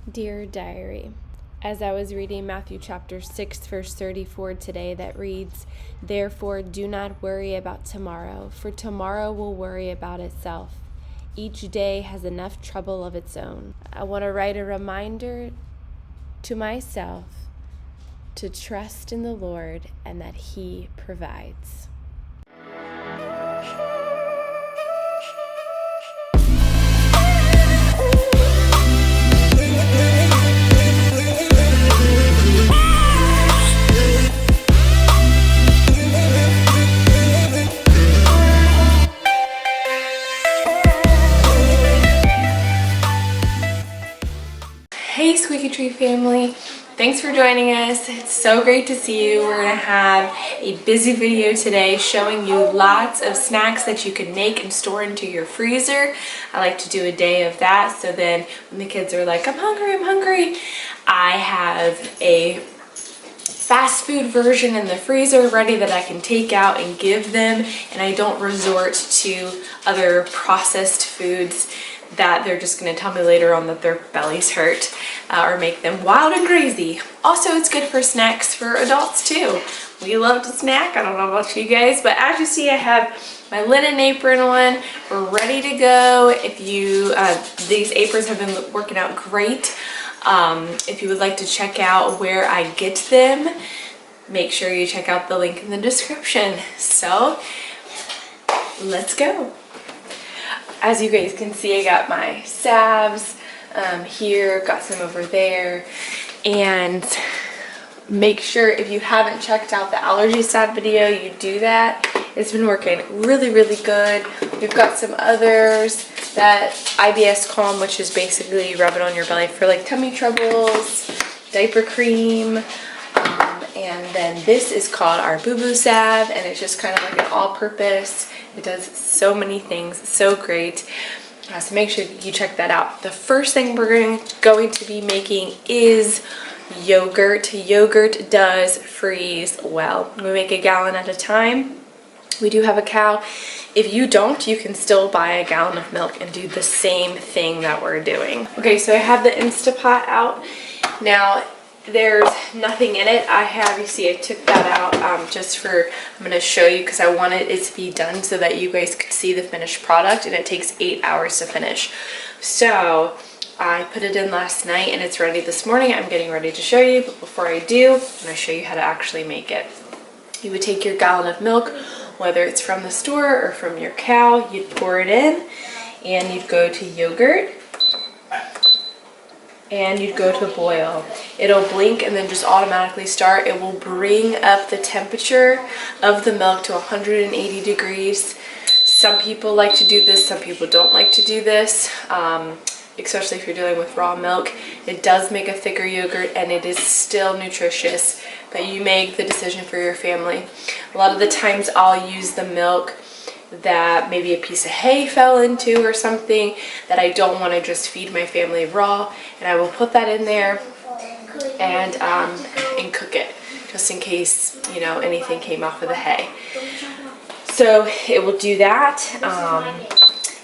Dear Diary, as I was reading Matthew chapter 6, verse 34 today, that reads, "Therefore do not worry about tomorrow, for tomorrow will worry about itself. Each day has enough trouble of its own." I want to write a reminder to myself to trust in the Lord and that He provides. Hey Squeaky Tree family, thanks for joining us. It's so great to see you. We're gonna have a busy video today showing you lots of snacks that you can make and store into your freezer. I like to do a day of that, so then when the kids are like, I'm hungry, I have a fast food version in the freezer ready that I can take out and give them, and I don't resort to other processed foods that they're just going to tell me later on that their bellies hurt or make them wild and crazy. Also, it's good for snacks for adults too. We love to snack. I don't know about you guys, but as you see, I have my linen apron on. We're ready to go. If you, these aprons have been working out great. If you would like to check out where I get them, make sure you check out the link in the description. So let's go. As you guys can see, I got my salves here, got some over there, and make sure if you haven't checked out the allergy salve video, you do that. It's been working really good. We've got some others, that IBS Calm, which is basically rub it on your belly for like tummy troubles, diaper cream, and then this is called our Boo Boo Salve, and it's just kind of like an all-purpose. It does so many things, so great. So make sure you check that out. The first thing we're going to be making is yogurt. Yogurt does freeze well. We make a gallon at a time. We do have a cow. If you don't, you can still buy a gallon of milk and do the same thing that we're doing. Okay, so I have the Instapot out. Now, there's nothing in it. I have, you see, I took that out just for, I'm going to show you because I wanted it to be done so that you guys could see the finished product, and it takes 8 hours to finish. So I put it in last night and it's ready this morning. I'm getting ready to show you, but before I do, I'm going to show you how to actually make it. You would take your gallon of milk, whether it's from the store or from your cow, you'd pour it in, and you'd go to yogurt, and you'd go to boil. It'll blink and then just automatically start. It will bring up the temperature of the milk to 180 degrees. Some people like to do this, some people don't like to do this, especially if you're dealing with raw milk. It does make a thicker yogurt and it is still nutritious, but you make the decision for your family. A lot of the times I'll use the milk that maybe a piece of hay fell into or something that I don't want to just feed my family raw, and I will put that in there and cook it just in case, you know, anything came off of the hay. So it will do that,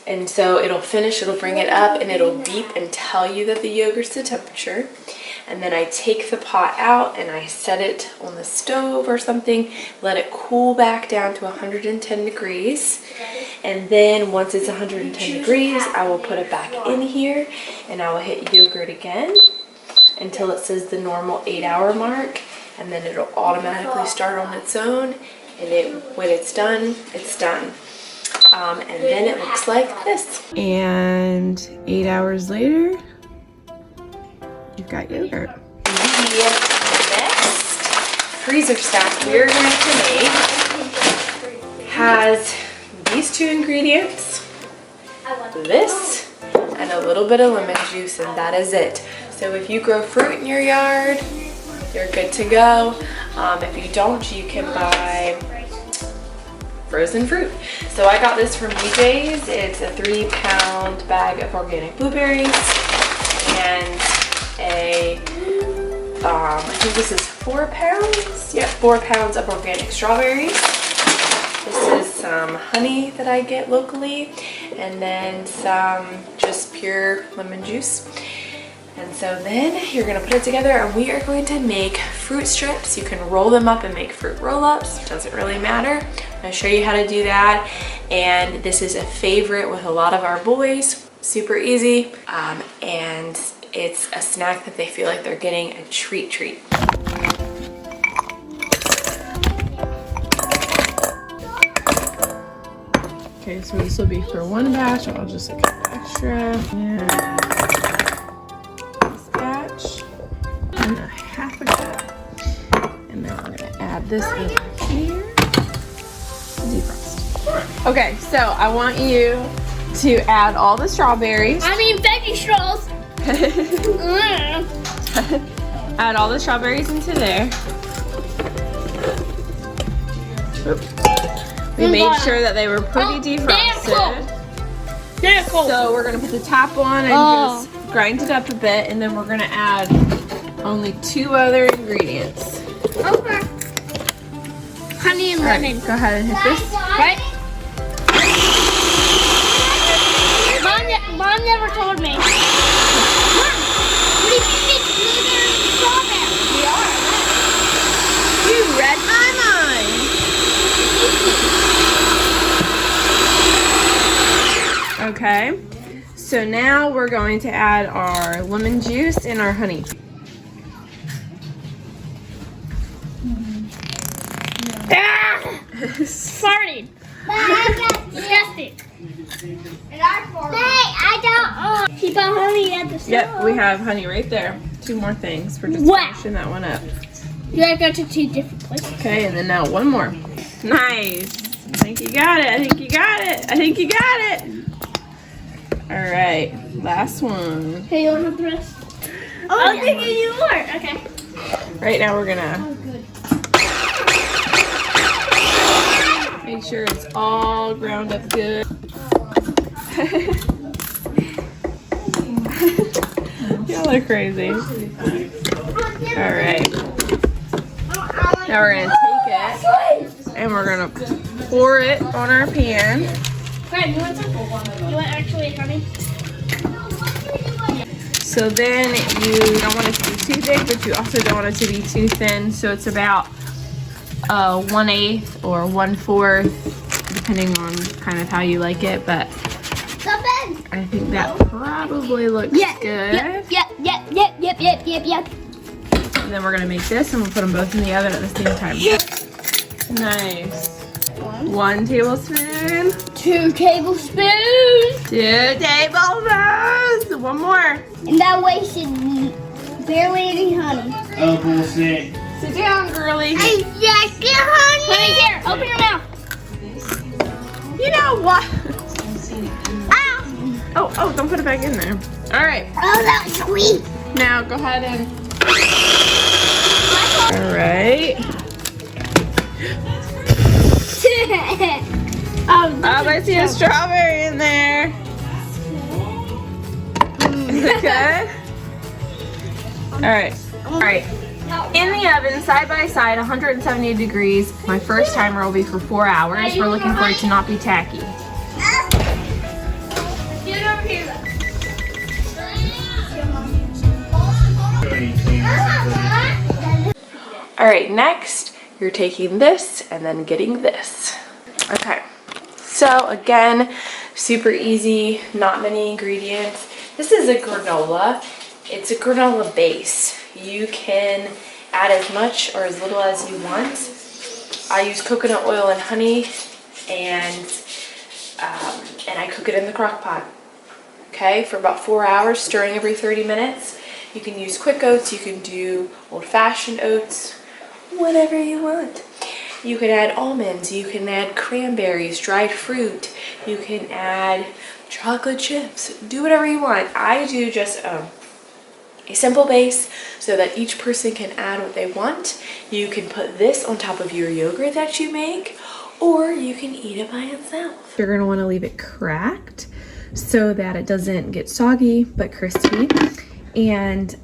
and so it'll finish, it'll bring it up, and it'll beep and tell you that the yogurt's the temperature. And then I take the pot out and I set it on the stove or something, let it cool back down to 110 degrees. And then once it's 110 degrees, I will put it back in here and I will hit yogurt again until it says the normal 8-hour mark. And then it'll automatically start on its own. And when it's done, it's done. And then it looks like this. And 8 hours later, you've got yogurt. The next freezer snack we're going to make has these two ingredients, this, and a little bit of lemon juice, and that is it. So if you grow fruit in your yard, you're good to go. If you don't, you can buy frozen fruit. So I got this from BJ's. It's a 3-pound bag of organic blueberries and I think this is 4 pounds. Yeah, 4 pounds of organic strawberries. This is some honey that I get locally, and then some just pure lemon juice. And so then you're gonna put it together and we are going to make fruit strips. You can roll them up and make fruit roll-ups. Doesn't really matter. I'm gonna show you how to do that. And this is a favorite with a lot of our boys. Super easy. And it's a snack that they feel like they're getting a treat. Okay, so this will be for one batch. I'll just get extra. And this batch. And a half a cup. And then we're gonna add this over here. Defrost. Okay, so I want you to add all the strawberries. I mean veggie straws. Add all the strawberries into there. Oops. We made sure that they were pretty defrosted. They're cold. So we're gonna put the top on and just grind it up a bit, and then we're gonna add only 2 other ingredients. Okay. Honey and lemon. Go ahead and hit this. Right? Mom never told me. Mom, what do you think it's blueberry and strawberry? We are. You read my mind. Okay, so now we're going to add our lemon juice and our honey. Farting. Disgusting. And I farted. Hey, I don't. Keep on honey at the stove. Yep, we have honey right there. 2 more things. We're just finishing that one up. You gotta go to 2 different places. Okay, and then now 1 more. Nice. I think you got it. I think you got it. I think you got it. All right, last one. Hey, you want to have the rest? Oh, I was thinking you were. Okay. Right now we're gonna make sure it's all ground up good. Y'all are crazy. All right. Now we're gonna take it and we're gonna pour it on our pan. Fred, you want some? You want actually honey? So then you don't want it to be too thick, but you also don't want it to be too thin. So it's about 1/8 or 1/4, depending on kind of how you like it. But I think that probably looks good. Yep. And then we're gonna make this, and we'll put them both in the oven at the same time. Nice. 1 tablespoon. 2 tablespoons. 2 tablespoons. 1 more. And that wasted barely any honey. Oh, bullshit. Sit down, girly. I just get honey. Honey, here, open your mouth. You know what? Ow. Oh, don't put it back in there. All right. Oh, that was sweet. Now go ahead and. All right. I see a strawberry in there. Is it good? All right. In the oven, side by side, 170 degrees. My first timer will be for 4 hours. We're looking for it to not be tacky. Get over here. All right, next, you're taking this and then getting this. Okay, so again, super easy, not many ingredients. This is a granola. It's a granola base. You can add as much or as little as you want. I use coconut oil and honey, and I cook it in the crock pot. Okay, for about 4 hours, stirring every 30 minutes. You can use quick oats, you can do old-fashioned oats, whatever you want. You can add almonds, you can add cranberries, dried fruit, you can add chocolate chips, do whatever you want. I do just a simple base so that each person can add what they want. You can put this on top of your yogurt that you make, or you can eat it by itself. You're gonna wanna leave it cracked so that it doesn't get soggy but crispy. And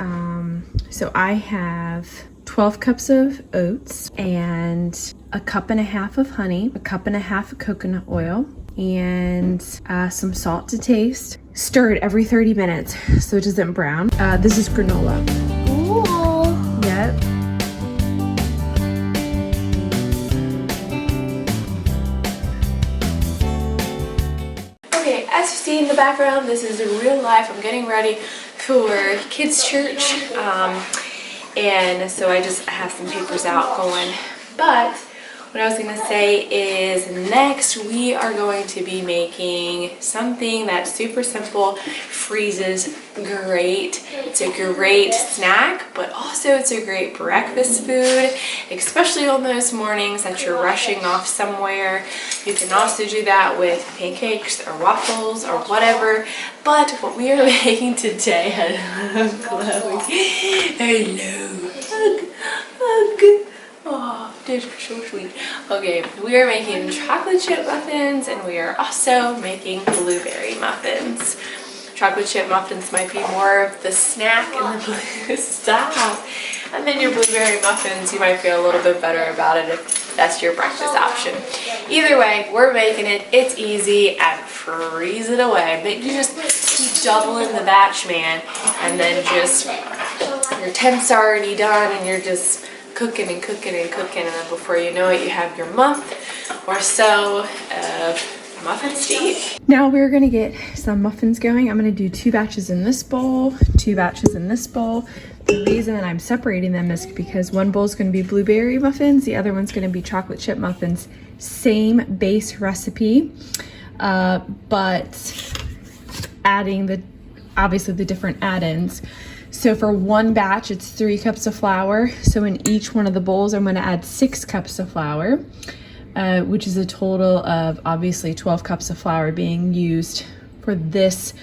so I have 12 cups of oats and 1.5 cups of honey, 1.5 cups of coconut oil, and some salt to taste. stir it every 30 minutes so it doesn't brown. This is granola. Ooh. Yep. Okay, as you see in the background, this is real life. I'm getting ready for kids' church. And so I have some papers out going. But what I was going to say is next we are going to be making something that's super simple, freezes great. It's a great snack, but also it's a great breakfast food, especially on those mornings that you're rushing off somewhere. You can also do that with pancakes or waffles or whatever. But what we are making today, hello Chloe, hello, hug. Oh, they're so sweet. Okay, we are making chocolate chip muffins and we are also making blueberry muffins. Chocolate chip muffins might be more of the snack and the blue stuff. And then your blueberry muffins, you might feel a little bit better about it if that's your breakfast option. Either way, we're making it. It's easy and freeze it away. But you just keep doubling the batch, man. And then just, your temp's already done and you're just cooking and cooking and cooking, and then before you know it, you have your month or so of muffins to eat. Now we're gonna get some muffins going. I'm gonna do 2 batches in this bowl, 2 batches in this bowl. The reason that I'm separating them is because one bowl is gonna be blueberry muffins, the other one's gonna be chocolate chip muffins. Same base recipe, but adding obviously the different add-ins. So for one batch, it's 3 cups of flour. So in each one of the bowls, I'm gonna add 6 cups of flour, which is a total of obviously 12 cups of flour being used for this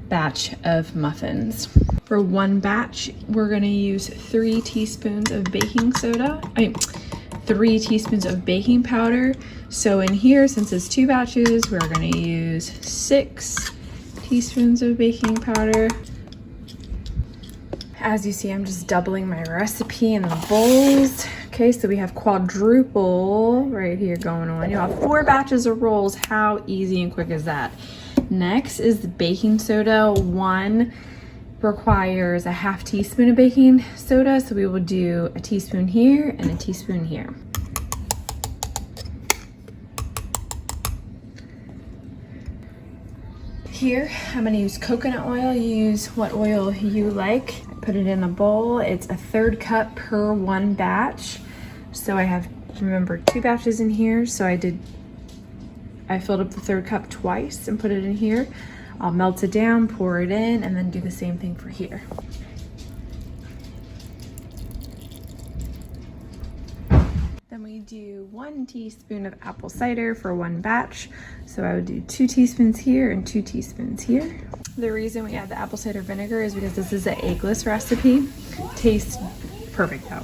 batch of muffins. For one batch, we're gonna use 3 teaspoons of baking soda. 3 teaspoons of baking powder. So in here, since it's 2 batches, we're gonna use 6 teaspoons of baking powder. As you see, I'm just doubling my recipe in the bowls. Okay, so we have quadruple right here going on. You'll have 4 batches of rolls. How easy and quick is that? Next is the baking soda. One requires a half teaspoon of baking soda, so we will do a teaspoon here and a teaspoon here. Here, I'm gonna use coconut oil. You use what oil you like. Put it in a bowl. It's a 1/3 cup per one batch. So I have, remember, 2 batches in here. So I filled up the 1/3 cup twice and put it in here. I'll melt it down, pour it in, and then do the same thing for here. Then we do 1 teaspoon of apple cider for one batch. So I would do 2 teaspoons here and 2 teaspoons here. The reason we add the apple cider vinegar is because this is an eggless recipe. Tastes perfect though.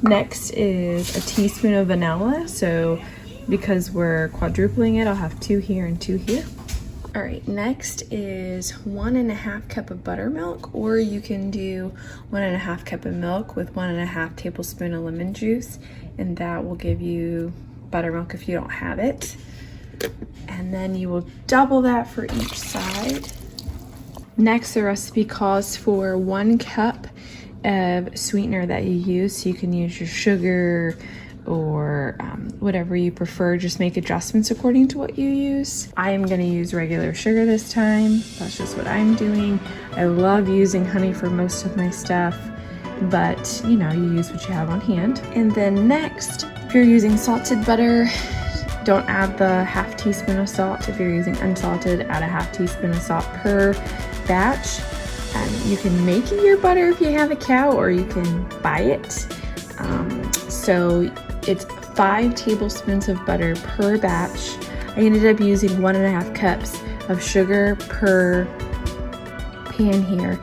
Next is a teaspoon of vanilla. So because we're quadrupling it, I'll have 2 here and 2 here. All right, next is 1.5 cup of buttermilk, or you can do 1.5 cup of milk with 1.5 tablespoon of lemon juice, and that will give you buttermilk if you don't have it. And then you will double that for each side. Next, the recipe calls for 1 cup of sweetener that you use. So you can use your sugar or whatever you prefer. Just make adjustments according to what you use. I am gonna use regular sugar this time. That's just what I'm doing. I love using honey for most of my stuff, but you know, you use what you have on hand. And then next, if you're using salted butter, don't add the half teaspoon of salt. If you're using unsalted, add a half teaspoon of salt per batch. You can make your butter if you have a cow, or you can buy it. So it's 5 tablespoons of butter per batch. I ended up using 1.5 cups of sugar per pan here.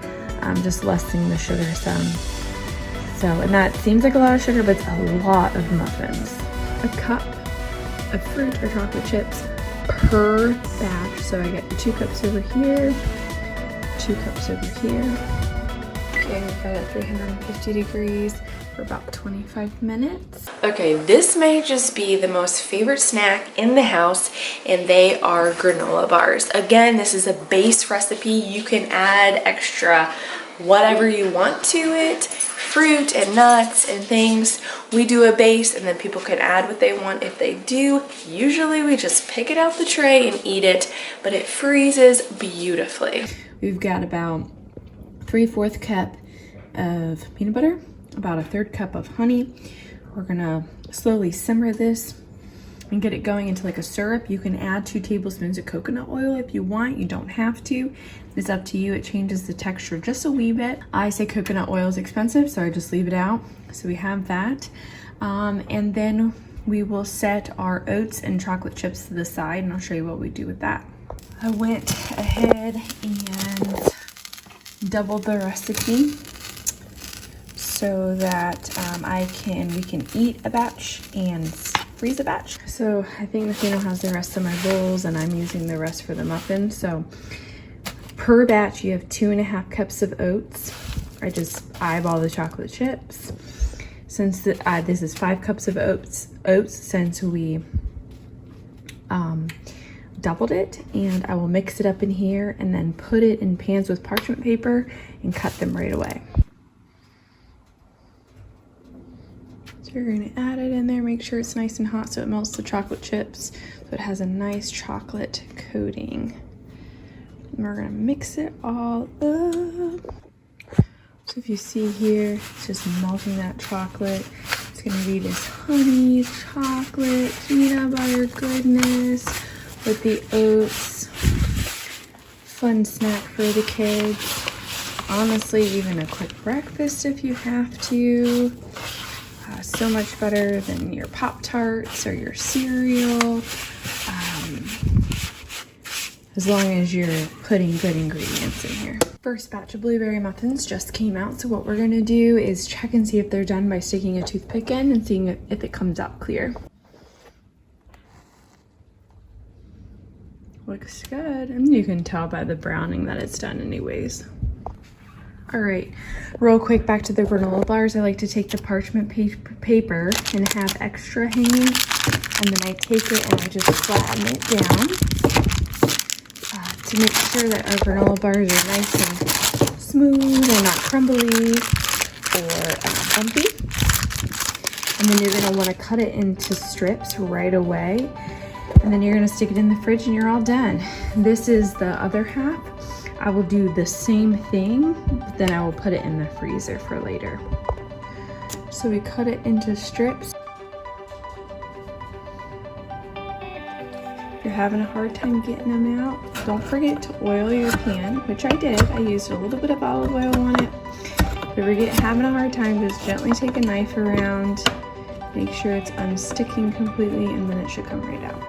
Just lessening the sugar some. So, and that seems like a lot of sugar, but it's a lot of muffins. A cup of fruit or chocolate chips per batch. So I get 2 cups over here, 2 cups over here. Yeah, we've got it at 350 degrees for about 25 minutes. Okay, this may just be the most favorite snack in the house, and they are granola bars. Again, this is a base recipe. You can add extra whatever you want to it, fruit and nuts and things. We do a base and then people can add what they want if they do. Usually we just pick it out the tray and eat it, but it freezes beautifully. We've got about 3/4 cup of peanut butter, about 1/3 cup of honey. We're gonna slowly simmer this and get it going into like a syrup. You can add 2 tablespoons of coconut oil if you want. You don't have to. It's up to you. It changes the texture just a wee bit. I say coconut oil is expensive, so I just leave it out. So we have that. And then we will set our oats and chocolate chips to the side, and I'll show you what we do with that. I went ahead and doubled the recipe so that we can eat a batch and freeze a batch. So I think Nathaniel has the rest of my bowls and I'm using the rest for the muffins. So per batch you have 2.5 cups of oats. I just eyeball the chocolate chips. Since this is 5 cups of oats since we doubled it, and I will mix it up in here and then put it in pans with parchment paper and cut them right away. So you're going to add it in there, make sure it's nice and hot so it melts the chocolate chips, so it has a nice chocolate coating. And we're going to mix it all up. So if you see here, it's just melting that chocolate. It's going to be this honey, chocolate, peanut butter goodness with the oats. Fun snack for the kids. Honestly, even a quick breakfast if you have to. So much better than your Pop-Tarts or your cereal, as long as you're putting good ingredients in here. First batch of blueberry muffins just came out, so what we're gonna do is check and see if they're done by sticking a toothpick in and seeing if it comes out clear. Looks good, and you can tell by the browning that it's done anyways. All right, real quick, back to the granola bars. I like to take the parchment paper and have extra hanging, and then I take it and I just flatten it down to make sure that our granola bars are nice and smooth and not crumbly or bumpy. And then you're gonna wanna cut it into strips right away, and then you're gonna stick it in the fridge and you're all done. This is the other half. I will do the same thing, but then I will put it in the freezer for later. So we cut it into strips. If you're having a hard time getting them out, don't forget to oil your pan, which I did. I used a little bit of olive oil on it. If you're having a hard time, just gently take a knife around, make sure it's unsticking completely, and then it should come right out.